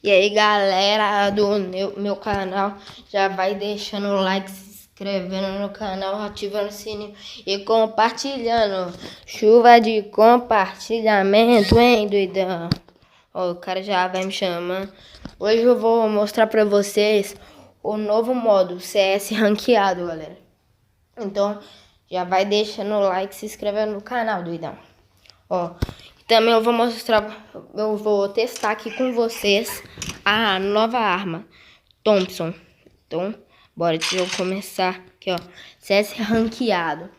E aí, galera do meu canal, já vai deixando o like, se inscrevendo no canal, ativando o sininho e compartilhando. Chuva de compartilhamento, hein, doidão? Ó, o cara já vai me chamando. Hoje eu vou mostrar pra vocês o novo modo CS ranqueado, galera. Então, já vai deixando o like, se inscrevendo no canal, doidão. Ó, também eu vou testar aqui com vocês a nova arma, Thompson. Então, bora, deixa eu começar aqui, ó, CS ranqueado.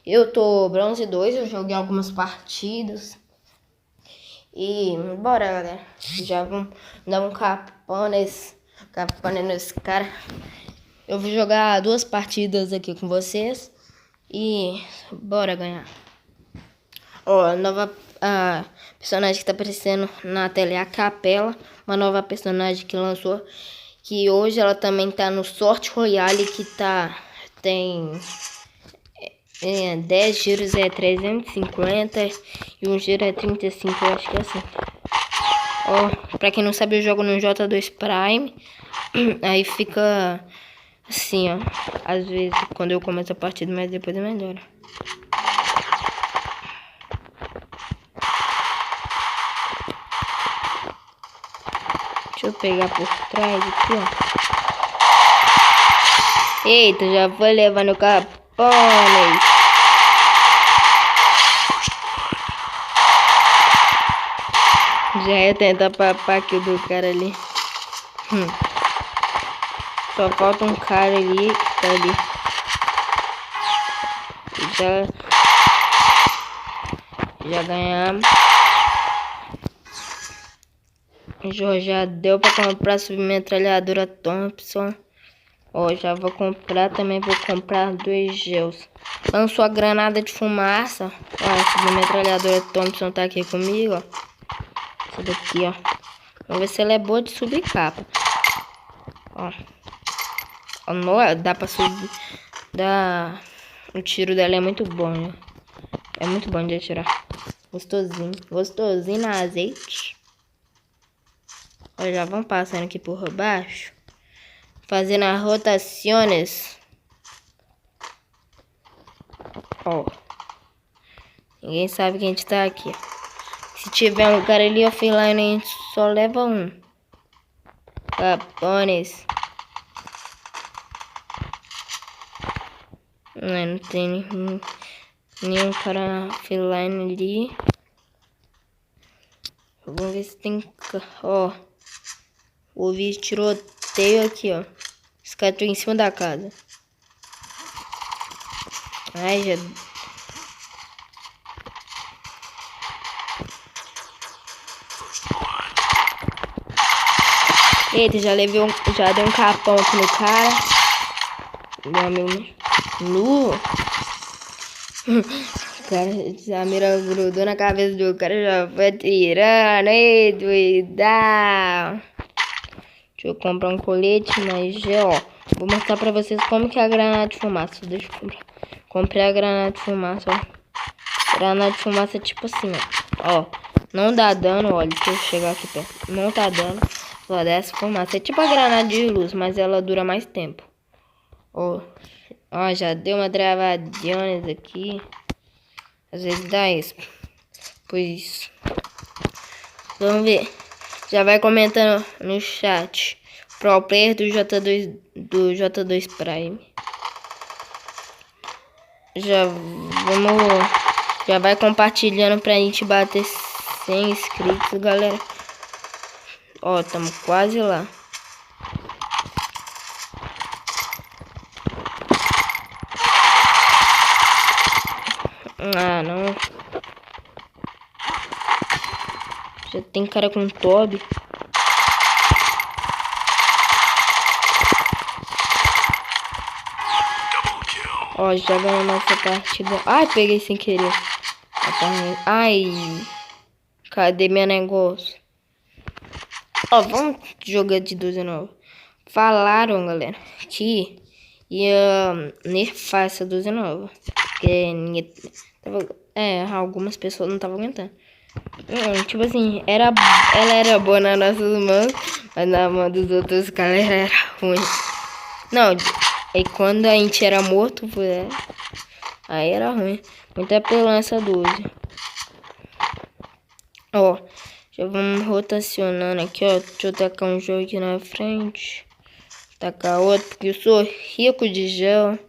Eu tô bronze 2, eu joguei algumas partidas. E bora, galera. Já vamos dar um capão nesse cara. Eu vou jogar 2 partidas aqui com vocês. E bora ganhar. Ó, a nova personagem que tá aparecendo na tela é a Capela. Uma nova personagem que lançou. Que hoje ela também tá no Sorte Royale. Que tem 10 giros é 350. E um giro é 35, eu acho que é assim. Ó, pra quem não sabe, eu jogo no J2 Prime. Aí fica assim, ó. Às vezes quando eu começo a partida, mas depois é melhor. Deixa eu pegar por trás aqui, ó. Eita, já foi levando o capone. Já ia tentar papar aqui o do cara ali. Só falta um cara ali que tá ali. Já ganhamos. Já deu pra comprar a submetralhadora Thompson. Ó, já vou comprar, também vou comprar 2 gels. Lançou a granada de fumaça. Ó, a submetralhadora Thompson tá aqui comigo, ó. Essa daqui, ó. Vamos ver se ela é boa de subir capa. Ó. Dá pra subir. O tiro dela é muito bom, né? É muito bom de atirar. Gostosinho. Gostosinho na azeite. Ó, já vamos passando aqui por baixo. Fazendo as rotações. Ó. Ninguém sabe que a gente tá aqui. Se tiver um cara ali offline, a gente só leva um. Capones. Não tem nenhum cara offline ali. Vamos ver se tem... Ó. Ouvi tiroteio aqui, ó. Esse cara tá em cima da casa. Ai, já... Eita, já dei um capão aqui no cara. Meu amigo nu. O cara, a mira grudou na cabeça do cara, já foi atirando. Ei, doidão. Deixa eu comprar um colete, mas ó, vou mostrar pra vocês como que é a granada de fumaça. Deixa eu comprar. Comprei a granada de fumaça, ó. Granada de fumaça é tipo assim, ó. Ó, não dá dano, olha, deixa eu chegar aqui perto. Não tá dando. Só desce fumaça. É tipo a granada de luz, mas ela dura mais tempo. Ó, já deu uma travadinha aqui. Às vezes dá isso. Pois. Vamos ver. Já vai comentando no chat. Pro player do J2 Prime. Já vai compartilhando pra gente bater 100 inscritos, galera. Ó, tamo quase lá. Ah, não. Já tem cara com Toby. Ó, já ganhamos essa partida. Ai, peguei sem querer. Ai, cadê meu negócio? Ó, vamos jogar de 12 novo. Falaram, galera, que ia nerfar essa 12 nova. Porque ninguém tava, algumas pessoas não estavam aguentando. Tipo assim, ela era boa nas nossas mãos, mas na mão dos outros caras era ruim. Não, aí quando a gente era morto, aí era ruim. Muita apelão essa 12. Ó, já vamos rotacionando aqui, ó. Deixa eu tacar um jogo aqui na frente. Tacar outro, porque eu sou rico de gel.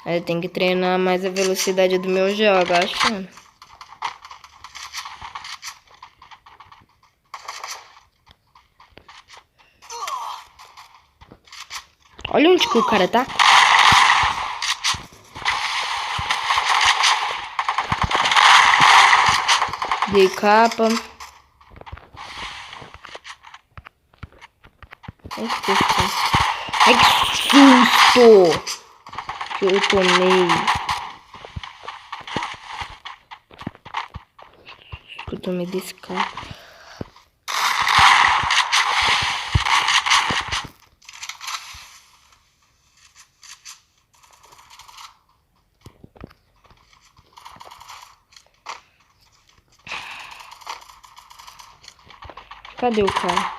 Aí tem que treinar mais a velocidade do meu gel, agachando. Olha onde que o cara tá. De capa. Ai, que susto que eu tomei. Que eu tomei desse cara. Cadê o cara?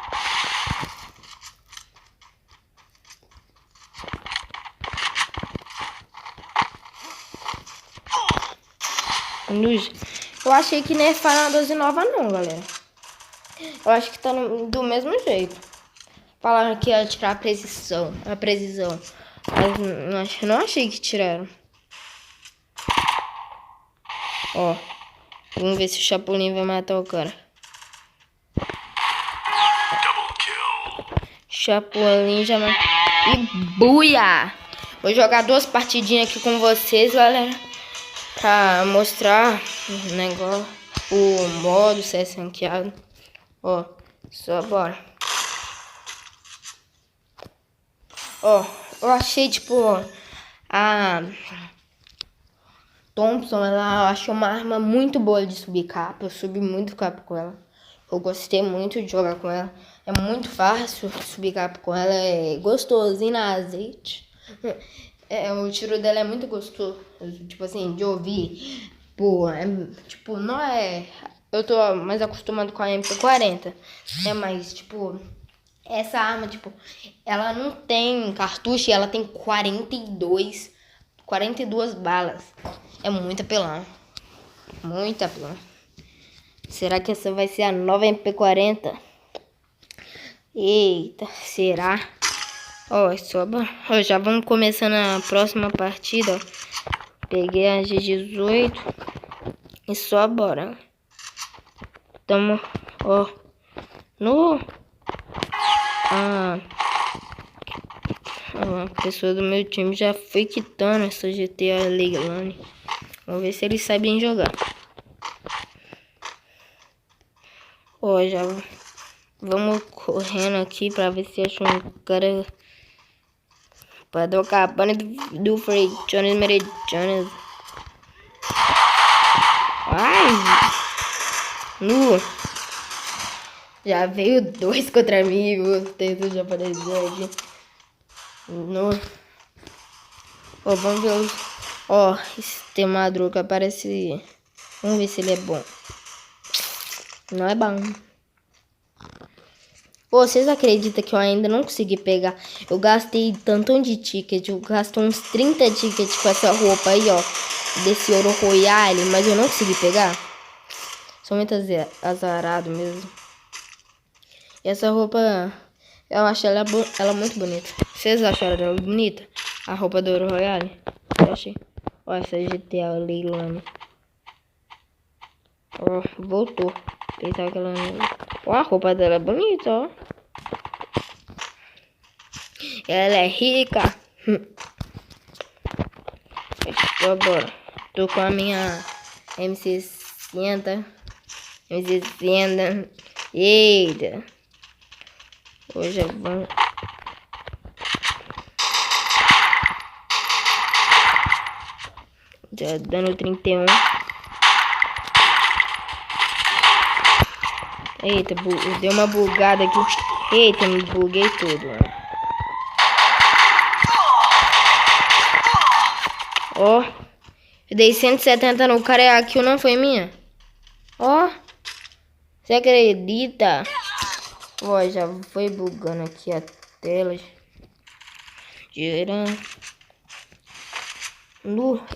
Eu achei que nem é Final 12 nova não, galera. Eu acho que tá do mesmo jeito. Falaram que ia tirar a precisão. Mas não achei que tiraram. Ó. Vamos ver se o Chapolin vai matar o cara. Chapolin já matou. E buia! Vou jogar 2 partidinhas aqui com vocês, galera. Pra mostrar o negócio. O modo CS ranqueado. Ó. Só bora. Ó. Eu achei, tipo, a Thompson, ela achou uma arma muito boa de subir capa. Eu subi muito capa com ela. Eu gostei muito de jogar com ela. É muito fácil subir capa com ela. É gostosinho na azeite. O tiro dela é muito gostoso. Tipo assim, de ouvir. Pô, tipo, não é... Eu tô mais acostumado com a MP40. Mas, tipo... Essa arma, tipo... Ela não tem cartucho. Ela tem 42 balas. É muito apelão. Muito apelão. Será que essa vai ser a nova MP40? Eita, será? Ó, já vamos começando a próxima partida, ó. Peguei a G18 e só bora. Tamo, ó, a pessoa do meu time já foi quitando essa GTA Leilani. Vamos ver se eles sabem jogar. Ó, já vamos correndo aqui pra ver se acha um cara pra trocar a pane do Frei Jones Meridianas. Ai! Já veio 2 contra mim, gostei do japonês aqui. Ó, vamos ver Ó, esse tem Madruga parece... Vamos ver se ele é bom. Não é bom. Pô, vocês acreditam que eu ainda não consegui pegar? Eu gastei tantão de ticket. Eu gasto uns 30 tickets com essa roupa aí, ó. Desse Ouro Royale. Mas eu não consegui pegar. Sou muito azarado mesmo. E essa roupa... Eu acho ela muito bonita. Vocês acharam ela bonita? A roupa do Ouro Royale? Eu achei. Ó, essa GTA Leilani. Ó, voltou. Pensava que ela não... Ó, a roupa dela é bonita, ó. Ela é rica. Então, bora. Tô com a minha M60. M60. Eita. Hoje é bom. Já dando 31. Eita, deu uma bugada aqui. Eita, me buguei tudo, mano. Ó, Eu dei 170 no cara e a kill não foi minha. Ó. Você acredita? Ó, já foi bugando aqui a tela. Girando.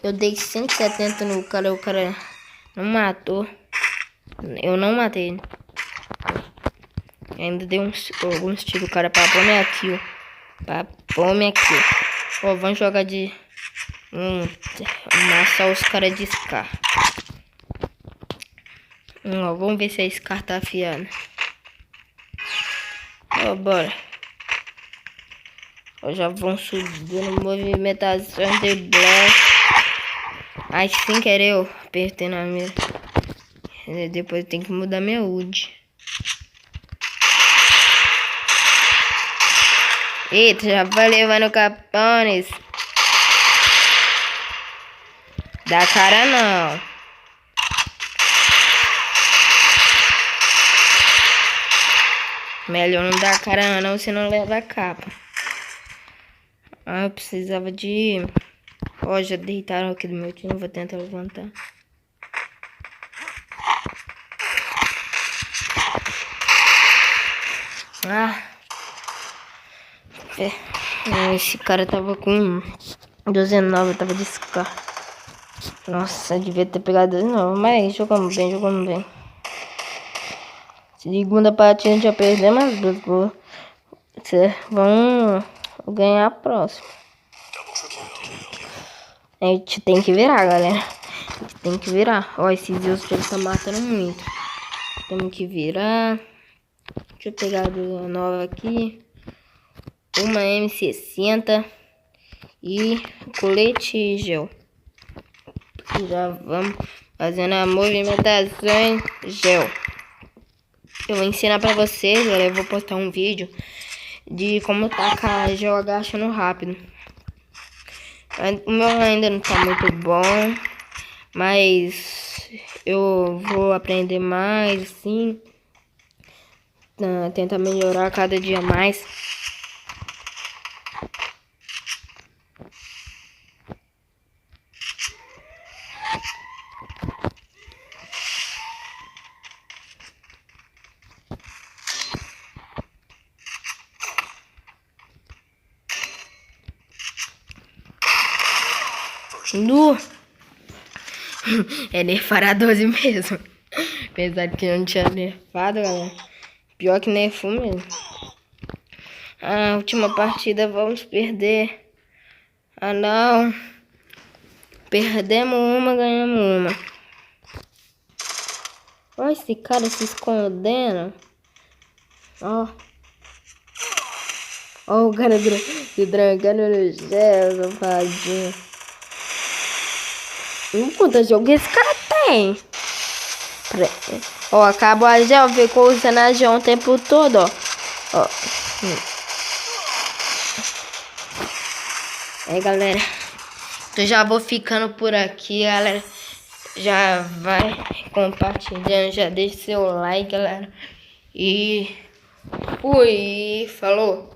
Eu dei 170 no cara e o cara não matou. Eu não matei ele. Ainda dei alguns tiros o cara pra pôr minha kill. Pra pôr minha kill. Ó, vamos jogar de... amassar os caras de Scar. Ó, vamos ver se a Scar tá afiada. Ó, bora. Ó, já vão subindo movimentações de blast. Ai, sem querer eu apertei na mira. Depois tem que mudar minha ult. Eita, já vai levando capones. Dá cara não. Melhor não dar cara não, se não leva a capa. Ah, eu precisava de... Ó, já deitaram aqui do meu time, vou tentar levantar. Ah. Esse cara tava com 19, tava de Scar. Nossa, devia ter pegado 19, mas jogamos bem, jogamos bem. Segunda partida já perdemos as duas gols. Vocês vão ganhar a próxima. A gente tem que virar, galera. A gente tem que virar. Ó, esses Zeus ele tá matando muito. Temos que virar. Deixa eu pegar a nova aqui. Uma M60 e colete gel. Já vamos fazendo a movimentação gel. Eu vou ensinar pra vocês, galera. Eu vou postar um vídeo de como tacar gel agachando rápido. O meu ainda não tá muito bom, mas eu vou aprender mais, sim. Tentar melhorar cada dia mais. É nerfar a 12 mesmo. Apesar de que eu não tinha nerfado, galera. Pior que nerfou mesmo. A última partida vamos perder. Ah, não. Perdemos uma, ganhamos uma. Olha esse cara se escondendo. Ó. Ó o cara se trancando no gel, safadinho. Quanto jogo esse cara tem? Ó, acabou a gel, ficou usando a gel o tempo todo, ó. Aí, galera. Então já vou ficando por aqui, galera. Já vai compartilhando, já deixa seu like, galera. E fui, falou.